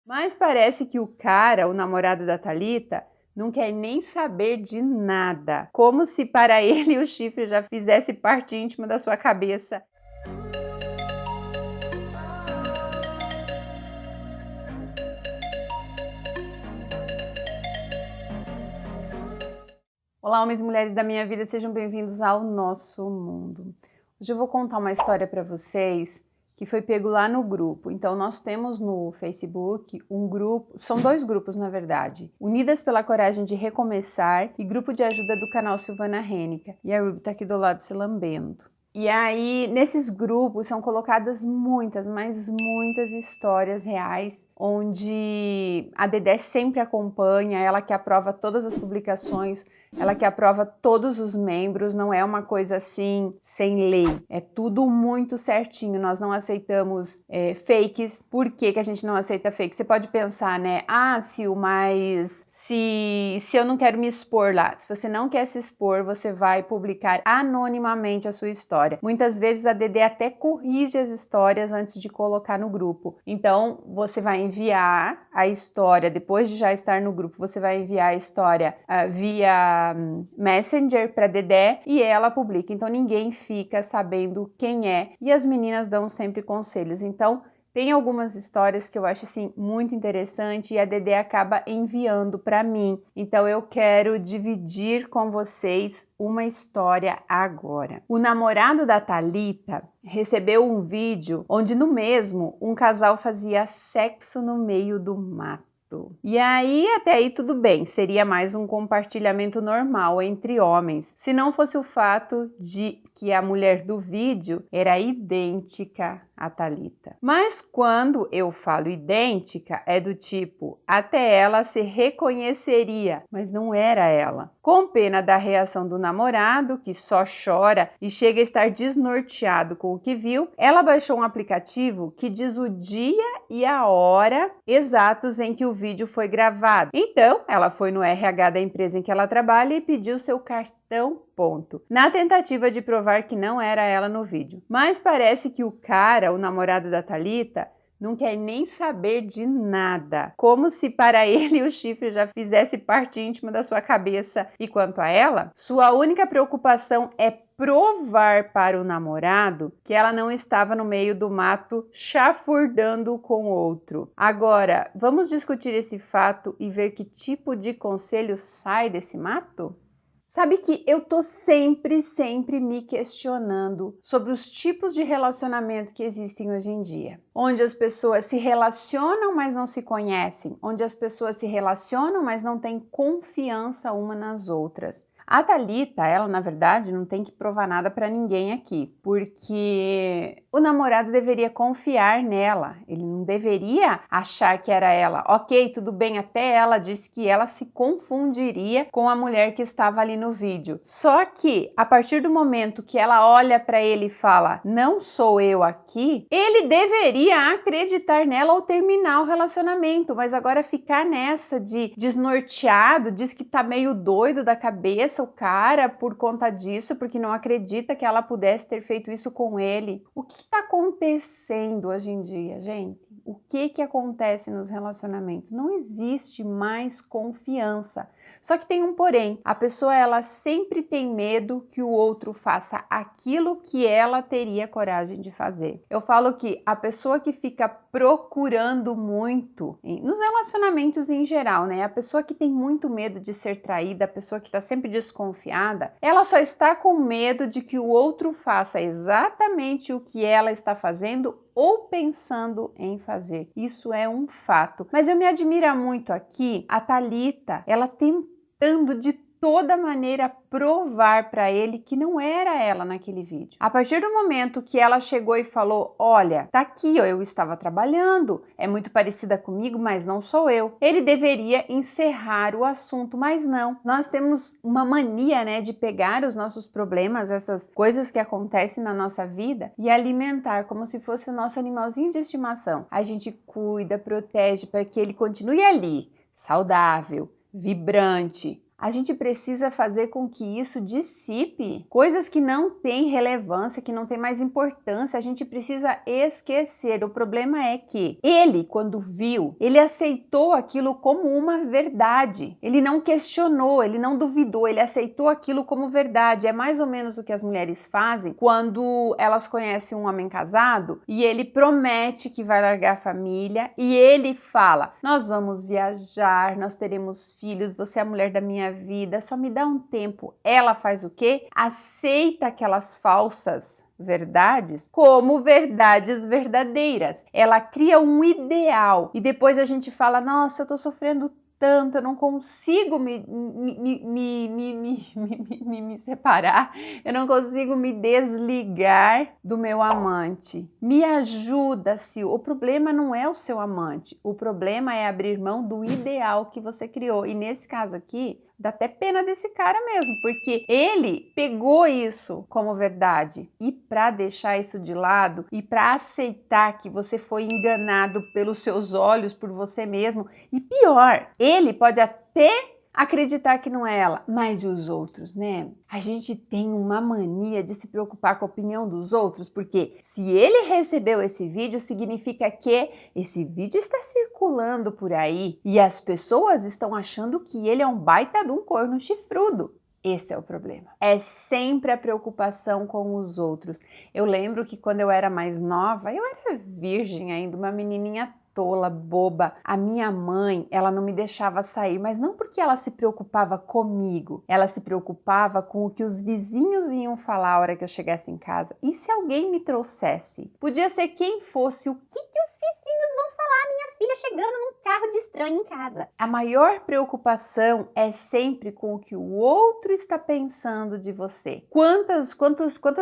Mas parece que o cara, o namorado da Thalita, não quer nem saber de nada. Como se para ele o chifre já fizesse parte íntima da sua cabeça. Olá, homens e mulheres da minha vida, sejam bem-vindos ao nosso mundo. Hoje eu vou contar uma história para vocês que foi pego lá no grupo. Então nós temos no Facebook um grupo, são dois grupos na verdade, Unidas pela Coragem de Recomeçar e grupo de ajuda do canal Silvana Rênica. E a Ruby tá aqui do lado se lambendo. E aí, nesses grupos são colocadas muitas, mas muitas histórias reais, onde a Dedé sempre acompanha, ela que aprova todas as publicações, ela que aprova todos os membros, não é uma coisa assim, sem lei. É tudo muito certinho, nós não aceitamos fakes. Por que a gente não aceita fake? Você pode pensar, né? Ah, Sil, mas se eu não quero me expor lá, se você não quer se expor, você vai publicar anonimamente a sua história. Muitas vezes a Dedé até corrige as histórias antes de colocar no grupo. Então, você vai enviar a história, depois de já estar no grupo, você vai enviar a história via Messenger para Dedé e ela publica. Então, ninguém fica sabendo quem é. E as meninas dão sempre conselhos. Então, tem algumas histórias que eu acho assim muito interessante e a Dedé acaba enviando para mim. Então eu quero dividir com vocês uma história agora. O namorado da Thalita recebeu um vídeo onde no mesmo um casal fazia sexo no meio do mato. E aí, até aí tudo bem, seria mais um compartilhamento normal entre homens, se não fosse o fato de que a mulher do vídeo era idêntica à Thalita. Mas quando eu falo idêntica, é do tipo, até ela se reconheceria, mas não era ela. Com pena da reação do namorado, que só chora e chega a estar desnorteado com o que viu, ela baixou um aplicativo que diz o dia e a hora exatos em que o vídeo foi gravado. Então, ela foi no RH da empresa em que ela trabalha e pediu seu cartão ponto, na tentativa de provar que não era ela no vídeo. Mas parece que o cara, o namorado da Thalita, não quer nem saber de nada. Como se para ele o chifre já fizesse parte íntima da sua cabeça. E quanto a ela, sua única preocupação é provar para o namorado que ela não estava no meio do mato chafurdando com outro. Agora, vamos discutir esse fato e ver que tipo de conselho sai desse mato? Sabe que eu tô sempre me questionando sobre os tipos de relacionamento que existem hoje em dia. Onde as pessoas se relacionam, mas não se conhecem. Onde as pessoas se relacionam, mas não têm confiança uma nas outras. A Thalita, ela na verdade não tem que provar nada para ninguém aqui, porque o namorado deveria confiar nela, ele não deveria achar que era ela. Ok, tudo bem, até ela disse que ela se confundiria com a mulher que estava ali no vídeo. Só que a partir do momento que ela olha para ele e fala, não sou eu aqui, ele deveria acreditar nela ou terminar o relacionamento, mas agora ficar nessa de desnorteado, diz que tá meio doido da cabeça, o cara, por conta disso, porque não acredita que ela pudesse ter feito isso com ele. O que está acontecendo hoje em dia, gente? O que acontece nos relacionamentos? Não existe mais confiança. Só que tem um porém, a pessoa ela sempre tem medo que o outro faça aquilo que ela teria coragem de fazer. Eu falo que a pessoa que fica procurando muito, nos relacionamentos em geral, né? A pessoa que tem muito medo de ser traída, a pessoa que está sempre desconfiada, ela só está com medo de que o outro faça exatamente o que ela está fazendo ou pensando em fazer. Isso é um fato. Mas eu me admiro muito aqui a Thalita, ela tentando de toda maneira provar para ele que não era ela naquele vídeo. A partir do momento que ela chegou e falou, olha, tá aqui, ó, eu estava trabalhando, é muito parecida comigo, mas não sou eu. Ele deveria encerrar o assunto, mas não. Nós temos uma mania, né, de pegar os nossos problemas, essas coisas que acontecem na nossa vida e alimentar como se fosse o nosso animalzinho de estimação. A gente cuida, protege para que ele continue ali, saudável, vibrante, A gente precisa fazer com que isso dissipe. Coisas que não têm relevância, que não têm mais importância, a gente precisa esquecer. O problema é que ele, quando viu, ele aceitou aquilo como uma verdade. Ele não questionou, ele não duvidou, ele aceitou aquilo como verdade. É mais ou menos o que as mulheres fazem quando elas conhecem um homem casado e ele promete que vai largar a família e ele fala: nós vamos viajar, nós teremos filhos, você é a mulher da minha vida, só me dá um tempo. Ela faz o quê? Aceita aquelas falsas verdades como verdades verdadeiras. Ela cria um ideal e depois a gente fala: nossa, eu tô sofrendo tanto, eu não consigo me separar, eu não consigo me desligar do meu amante. Me ajuda, Sil. O problema não é o seu amante, o problema é abrir mão do ideal que você criou. E nesse caso aqui, dá até pena desse cara mesmo, porque ele pegou isso como verdade. E para deixar isso de lado e para aceitar que você foi enganado pelos seus olhos, por você mesmo, e pior, ele pode até acreditar que não é ela, mas e os outros, né? A gente tem uma mania de se preocupar com a opinião dos outros, porque se ele recebeu esse vídeo, significa que esse vídeo está circulando por aí e as pessoas estão achando que ele é um baita de um corno chifrudo. Esse é o problema. É sempre a preocupação com os outros. Eu lembro que quando eu era mais nova, eu era virgem ainda, uma menininha tola, boba. A minha mãe, ela não me deixava sair, mas não porque ela se preocupava comigo. Ela se preocupava com o que os vizinhos iam falar a hora que eu chegasse em casa. E se alguém me trouxesse? Podia ser quem fosse, o que os vizinhos vão falar? Minha filha chegando num carro de estranho em casa. A maior preocupação é sempre com o que o outro está pensando de você. Quantas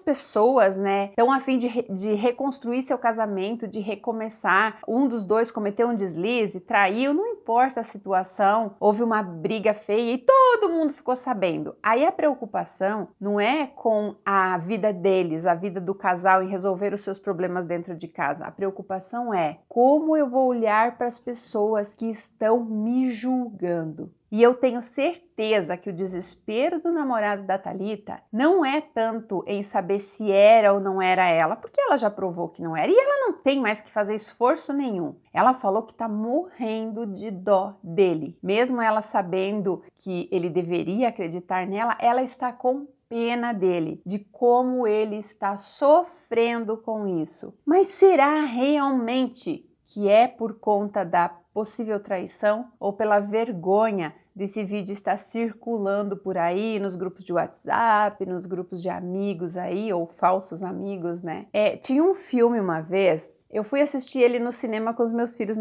pessoas, né, estão a fim de reconstruir seu casamento, de recomeçar, um dos dois cometeu um deslize, traiu, não importa a situação, houve uma briga feia e todo mundo ficou sabendo. Aí a preocupação não é com a vida deles, a vida do casal em resolver os seus problemas dentro de casa. A preocupação é como eu vou olhar para as pessoas que estão me julgando. E eu tenho certeza que o desespero do namorado da Thalita não é tanto em saber se era ou não era ela, porque ela já provou que não era e ela não tem mais que fazer esforço nenhum. Ela falou que tá morrendo de dó dele. Mesmo ela sabendo que ele deveria acreditar nela, ela está com pena dele, de como ele está sofrendo com isso. Mas será realmente que é por conta da possível traição ou pela vergonha desse vídeo estar circulando por aí nos grupos de WhatsApp, nos grupos de amigos aí, ou falsos amigos, né? Tinha um filme uma vez, eu fui assistir ele no cinema com os meus filhos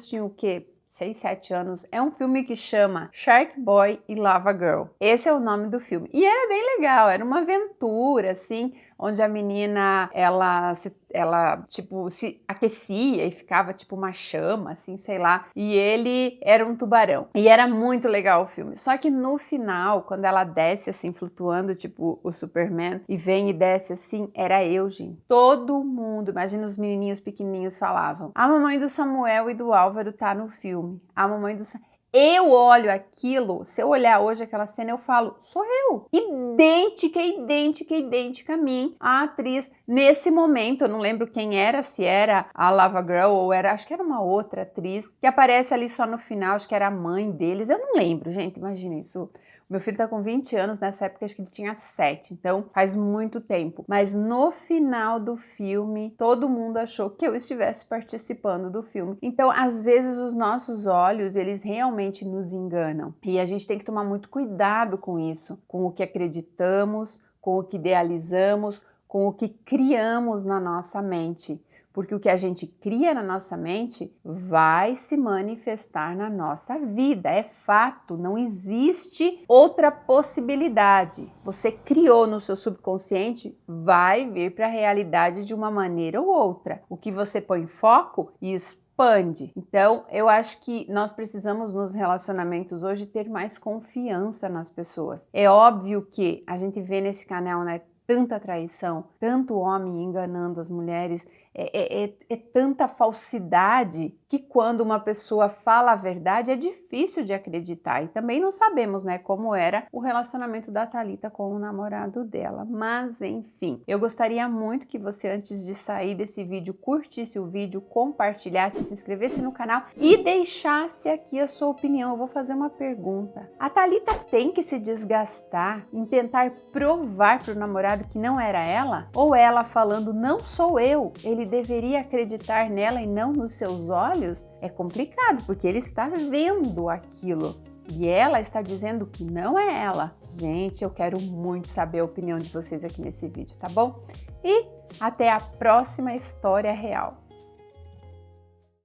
tinham o quê? 6, 7 anos. É um filme que chama Shark Boy e Lava Girl. Esse é o nome do filme. E era bem legal, era uma aventura, assim, onde a menina, ela tipo, se aquecia e ficava tipo uma chama, assim, sei lá, e ele era um tubarão. E era muito legal o filme. Só que no final, quando ela desce assim, flutuando, tipo o Superman, e vem e desce assim, era eu, gente. Todo mundo, imagina os menininhos pequenininhos falavam: a mamãe do Samuel e do Álvaro tá no filme. A mamãe do Eu olho aquilo, se eu olhar hoje aquela cena, eu falo, sou eu. Idêntica a mim, a atriz. Nesse momento, eu não lembro quem era, se era a Lava Girl ou era, acho que era uma outra atriz, que aparece ali só no final, acho que era a mãe deles. Eu não lembro, gente, imagina isso. Meu filho tá com 20 anos, nessa época acho que ele tinha 7, então faz muito tempo. Mas no final do filme, todo mundo achou que eu estivesse participando do filme. Então, às vezes, os nossos olhos, eles realmente nos enganam. E a gente tem que tomar muito cuidado com isso, com o que acreditamos, com o que idealizamos, com o que criamos na nossa mente. Porque o que a gente cria na nossa mente vai se manifestar na nossa vida, é fato, não existe outra possibilidade. Você criou no seu subconsciente, vai vir para a realidade de uma maneira ou outra. O que você põe foco expande. Então, eu acho que nós precisamos nos relacionamentos hoje ter mais confiança nas pessoas. É óbvio que a gente vê nesse canal, né, tanta traição, tanto homem enganando as mulheres. É tanta falsidade que quando uma pessoa fala a verdade é difícil de acreditar. E também não sabemos, né, como era o relacionamento da Thalita com o namorado dela. Mas enfim, eu gostaria muito que você, antes de sair desse vídeo, curtisse o vídeo, compartilhasse, se inscrevesse no canal e deixasse aqui a sua opinião. Eu vou fazer uma pergunta. A Thalita tem que se desgastar em tentar provar para o namorado que não era ela? Ou ela falando, não sou eu, ele deveria acreditar nela e não nos seus olhos? É complicado, porque ele está vendo aquilo e ela está dizendo que não é ela. Gente, eu quero muito saber a opinião de vocês aqui nesse vídeo, tá bom? E até a próxima história real.